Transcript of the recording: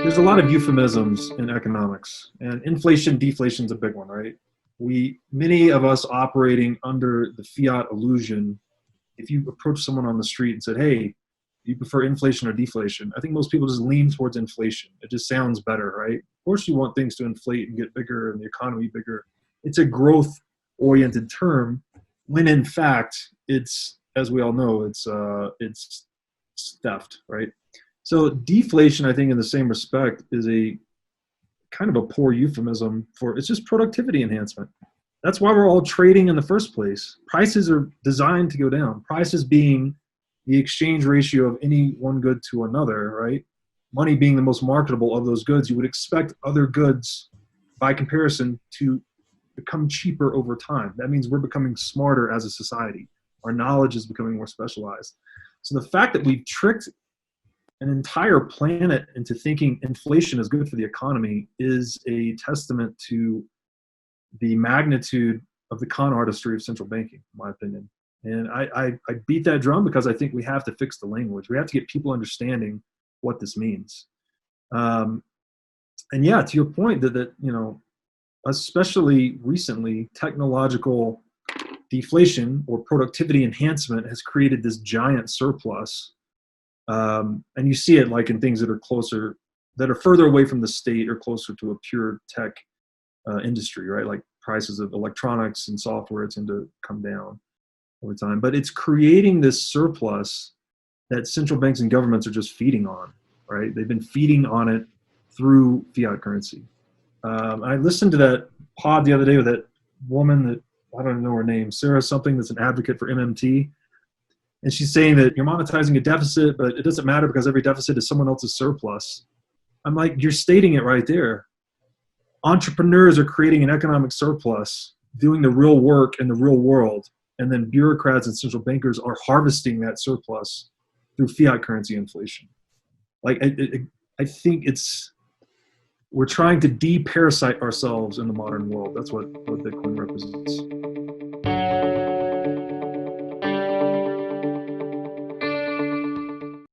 There's a lot of euphemisms in economics, and inflation, deflation is a big one, right? Many of us operating under the fiat illusion, if you approach someone on the street and said, hey, do you prefer inflation or deflation? I think most people just lean towards inflation. It just sounds better, right? Of course you want things to inflate and get bigger and the economy bigger. It's a growth oriented term when in fact it's, as we all know, it's theft, right? So deflation, I think, in the same respect, is a kind of a poor euphemism for it's just productivity enhancement. That's why we're all trading in the first place. Prices are designed to go down. Prices being the exchange ratio of any one good to another, right? Money being the most marketable of those goods, you would expect other goods, by comparison, to become cheaper over time. That means we're becoming smarter as a society. Our knowledge is becoming more specialized. So the fact that we've tricked an entire planet into thinking inflation is good for the economy is a testament to the magnitude of the con artistry of central banking, in my opinion. And I beat that drum because I think we have to fix the language. We have to get people understanding what this means. And yeah, to your point, that you know, especially recently, technological deflation or productivity enhancement has created this giant surplus. And you see it like in things that are closer, that are further away from the state or closer to a pure tech industry, right? Like prices of electronics and software tend to come down over time. But it's creating this surplus that central banks and governments are just feeding on, right? They've been feeding on it through fiat currency. I listened to that pod the other day with that woman that, I don't know her name, Sarah something, that's an advocate for MMT. And she's saying that you're monetizing a deficit, but it doesn't matter because every deficit is someone else's surplus. I'm like, you're stating it right there. Entrepreneurs are creating an economic surplus, doing the real work in the real world, and then bureaucrats and central bankers are harvesting that surplus through fiat currency inflation. Like, I think we're trying to de-parasite ourselves in the modern world. That's what Bitcoin represents.